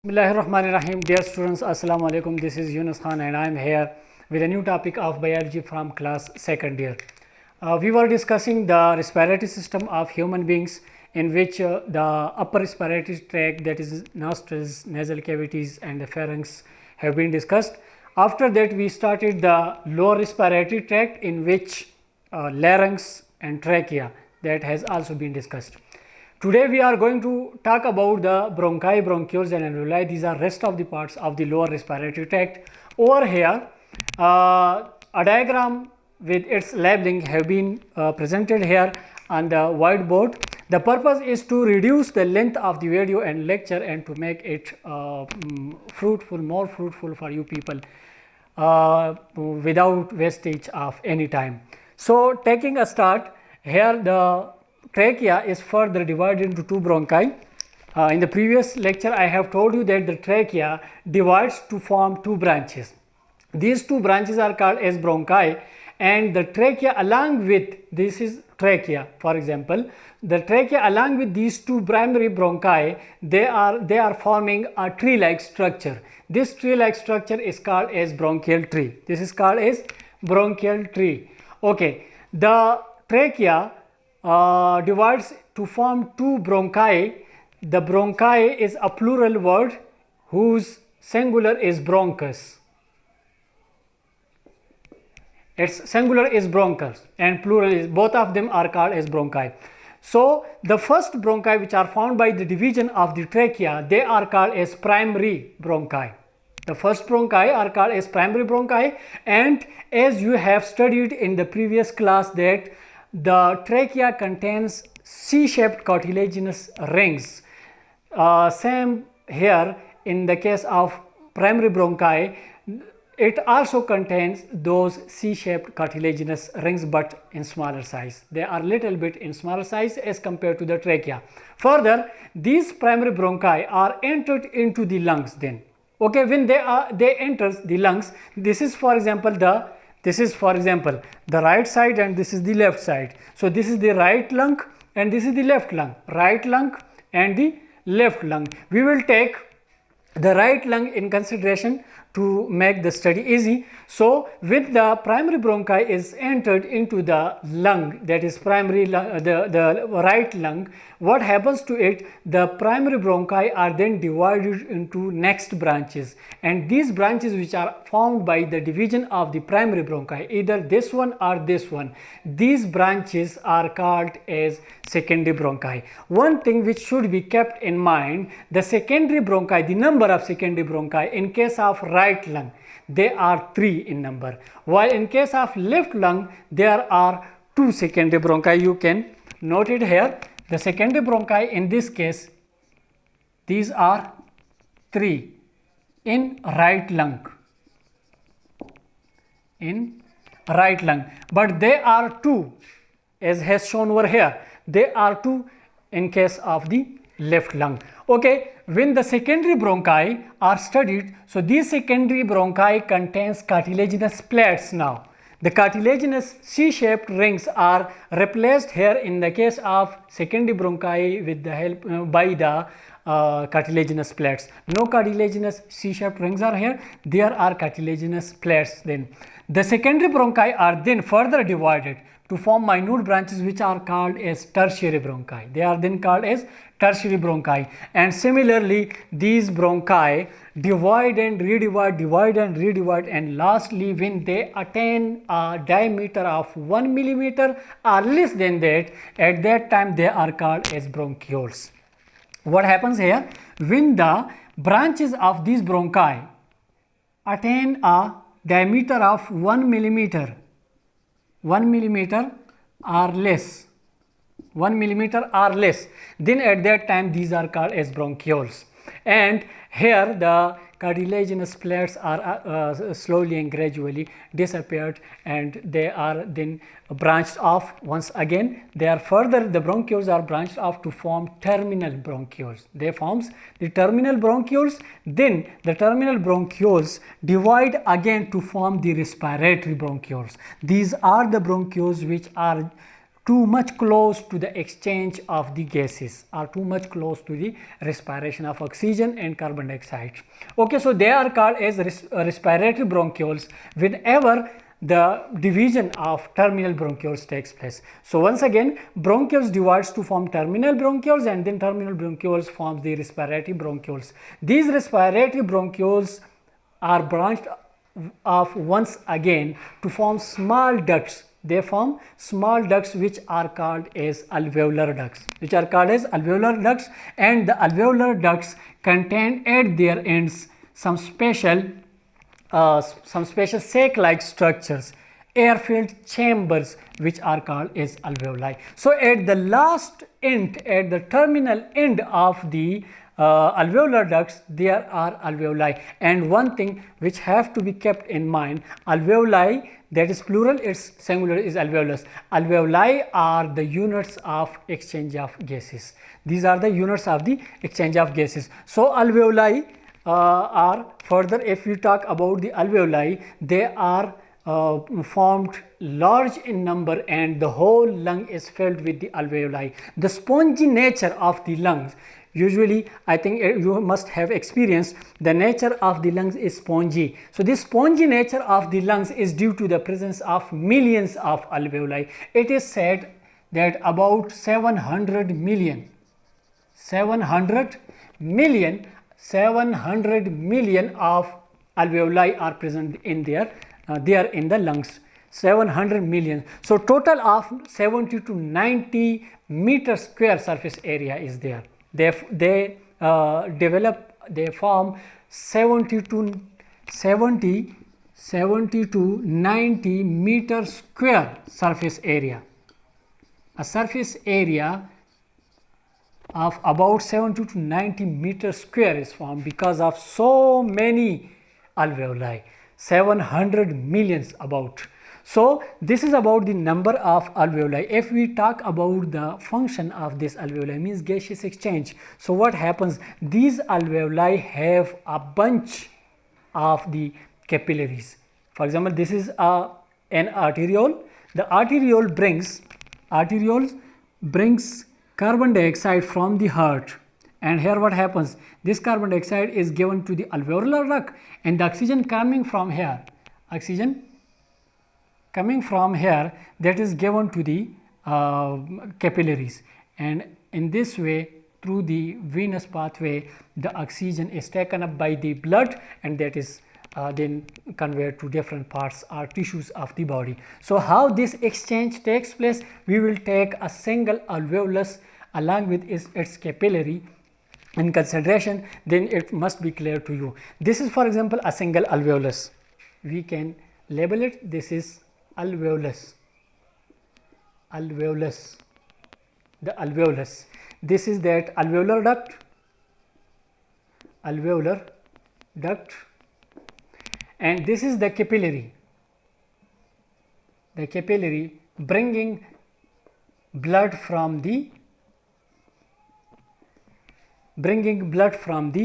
Bismillahirrahmanirrahim. Dear students, Assalamu alaikum. This is Yunus Khan and I am here with a new topic of biology from class second year. We were discussing the respiratory system of human beings, in which the upper respiratory tract, that is nostrils, nasal cavities and the pharynx, have been discussed. After that we started the lower respiratory tract, in which larynx and trachea, that has also been discussed. Today we are going to talk about the bronchi, bronchioles and alveoli. These are rest of the parts of the lower respiratory tract. Over here, a diagram with its labeling have been presented here on the whiteboard. The purpose is to reduce the length of the video and lecture and to make it more fruitful for you people without wastage of any time. So taking a start, here the trachea is further divided into two bronchi. In the previous lecture, I have told you that the trachea divides to form two branches. These two branches are called as bronchi, and the trachea along with this is trachea. For example, the trachea along with these two primary bronchi, they are forming a tree-like structure. This tree-like structure is called as bronchial tree. This is called as bronchial tree. Okay, the trachea divides to form two bronchi. The bronchi is a plural word whose singular is bronchus. Its singular is bronchus and plural is, both of them are called as bronchi. So the first bronchi which are found by the division of the trachea, they are called as primary bronchi. The first bronchi are called as primary bronchi, and as you have studied in the previous class that the trachea contains C-shaped cartilaginous rings. Same here in the case of primary bronchi, it also contains those C-shaped cartilaginous rings, but in smaller size. They are little bit in smaller size as compared to the trachea. Further, these primary bronchi are entered into the lungs then. Okay, when they enters the lungs, this is for example the right side and this is the left side. So this is the right lung and this is the left lung. Right lung and the left lung. We will take the right lung in consideration to make the study easy. So with the primary bronchi is entered into the lung, that is primary lung, the right lung, what happens to it? The primary bronchi are then divided into next branches, and these branches which are formed by the division of the primary bronchi, either this one or this one, these branches are called as secondary bronchi. One thing which should be kept in mind, the secondary bronchi, the number of secondary bronchi in case of right lung, they are 3 in number, while in case of left lung there are 2 secondary bronchi. You can note it here. The secondary bronchi in this case, these are 3 in right lung, but they are 2 as has shown over here. They are 2 in case of the left lung. Okay, when the secondary bronchi are studied, so these secondary bronchi contains cartilaginous plates. Now the cartilaginous C-shaped rings are replaced here in the case of secondary bronchi with the help by the cartilaginous plates. No cartilaginous C-shaped rings are here, there are cartilaginous plates. Then the secondary bronchi are then further divided to form minute branches which are called as tertiary bronchi. They are then called as tertiary bronchi, and similarly these bronchi divide and redivide, and lastly when they attain a diameter of 1 millimeter or less than that, at that time they are called as bronchioles. What happens here? When the branches of these bronchi attain a diameter of 1 millimeter or less, then at that time these are called as bronchioles. And here the cartilaginous plates are slowly and gradually disappeared, and they are then branched off once again. They are further, the bronchioles are branched off to form terminal bronchioles. They forms the terminal bronchioles, then the terminal bronchioles divide again to form the respiratory bronchioles. These are the bronchioles which are too much close to the exchange of the gases, are too much close to the respiration of oxygen and carbon dioxide. Okay, so they are called as respiratory bronchioles whenever the division of terminal bronchioles takes place. So once again, bronchioles divides to form terminal bronchioles, and then terminal bronchioles forms the respiratory bronchioles. These respiratory bronchioles are branched off once again to form small ducts. They form small ducts which are called as alveolar ducts, and the alveolar ducts contain at their ends some special sac-like structures, air-filled chambers, which are called as alveoli. So at the last end, at the terminal end of the alveolar ducts, there are alveoli. And one thing which have to be kept in mind, alveoli, that is plural, its singular is alveolus. Alveoli are the units of exchange of gases. These are the units of the exchange of gases. So alveoli are further, if we talk about the alveoli, they are formed large in number, and the whole lung is filled with the alveoli. The spongy nature of the lungs, usually I think you must have experienced, the nature of the lungs is spongy. So this spongy nature of the lungs is due to the presence of millions of alveoli. It is said that about 700 million of alveoli are present in there. They are in the lungs, 700 million. So total of 70 to 90 meter square surface area is there. They form 70 to 90 meter square surface area. A surface area of about 70 to 90 meter square is formed because of so many alveoli, 700 millions about. So this is about the number of alveoli. If we talk about the function of this alveoli, means gaseous exchange. So what happens? These alveoli have a bunch of the capillaries. For example, this is an arteriole. The arteriole brings carbon dioxide from the heart, and here what happens? This carbon dioxide is given to the alveolar duct, and the oxygen coming from here, that is given to the capillaries, and in this way, through the venous pathway, the oxygen is taken up by the blood, and that is then conveyed to different parts or tissues of the body. So how this exchange takes place? We will take a single alveolus along with its capillary in consideration, then it must be clear to you. This is, for example, a single alveolus. We can label it. This is alveolus. The alveolus. This is that alveolar duct, and this is the capillary. The capillary bringing blood from the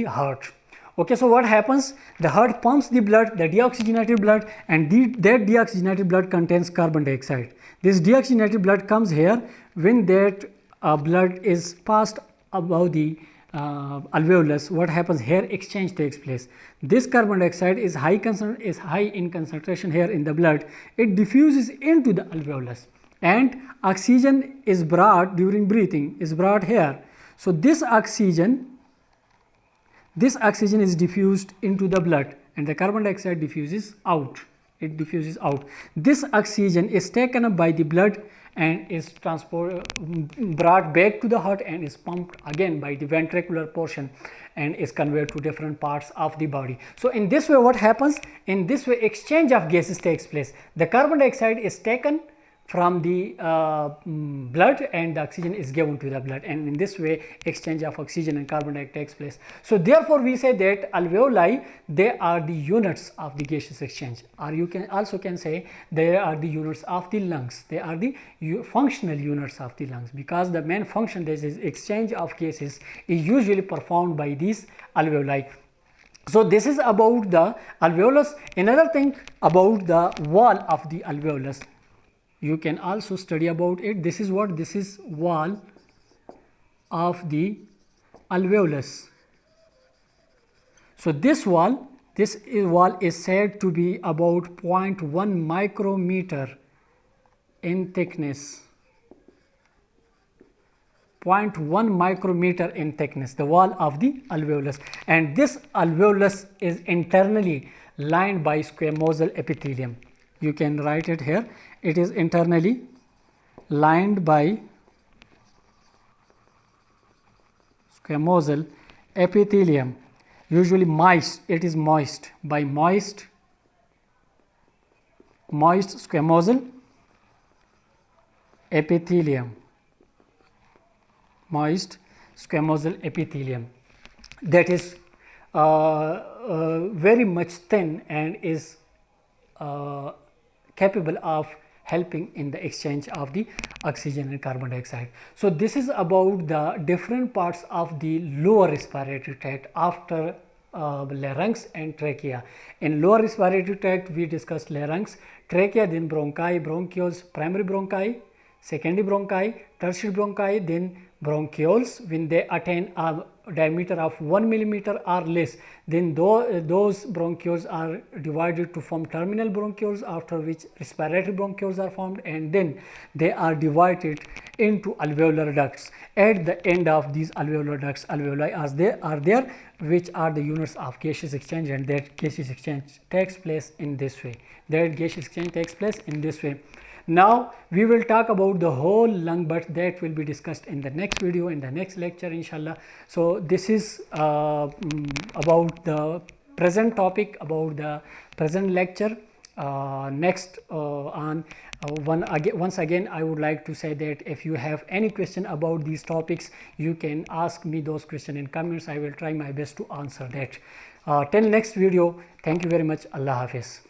heart. Okay, so what happens? The heart pumps the blood, the deoxygenated blood, and that deoxygenated blood contains carbon dioxide. This deoxygenated blood comes here. When that blood is passed above the alveolus, what happens here? Exchange takes place. This carbon dioxide is high in concentration here in the blood. It diffuses into the alveolus, and oxygen is brought during breathing, is brought here. So this oxygen is diffused into the blood, and the carbon dioxide diffuses out. It diffuses out. This oxygen is taken up by the blood and is brought back to the heart and is pumped again by the ventricular portion and is conveyed to different parts of the body. So in this way, what happens? In this way, exchange of gases takes place. The carbon dioxide is taken from the blood, and the oxygen is given to the blood, and in this way exchange of oxygen and carbon dioxide takes place. So therefore we say that alveoli, they are the units of the gaseous exchange, or you can also say they are the units of the lungs. They are the functional units of the lungs, because the main function, that is exchange of gases, is usually performed by these alveoli. So this is about the alveolus. Another thing about the wall of the alveolus. You can also study about it. This is what? This is wall of the alveolus. So this wall is said to be about 0.1 micrometer in thickness. 0.1 micrometer in thickness, the wall of the alveolus, and this alveolus is internally lined by squamosal epithelium. You can write it here. It is internally lined by squamosal epithelium, usually moist. It is moist by moist squamosal epithelium. Moist squamosal epithelium that is very much thin and is capable of helping in the exchange of the oxygen and carbon dioxide. So this is about the different parts of the lower respiratory tract after larynx and trachea. In lower respiratory tract we discussed larynx, trachea, then bronchi, bronchioles, primary bronchi, secondary bronchi, tertiary bronchi, then bronchioles. When they attain a diameter of 1 millimeter or less, then those bronchioles are divided to form terminal bronchioles, after which respiratory bronchioles are formed, and then they are divided into alveolar ducts. At the end of these alveolar ducts, alveoli are there, which are the units of gaseous exchange, and that gaseous exchange takes place in this way. Now we will talk about the whole lung, but that will be discussed in the next video, in the next lecture, inshallah. So this is about the present topic, about the present lecture. Once again I would like to say that if you have any question about these topics, you can ask me those questions in comments. I will try my best to answer that. Till next video, thank you very much. Allah Hafiz.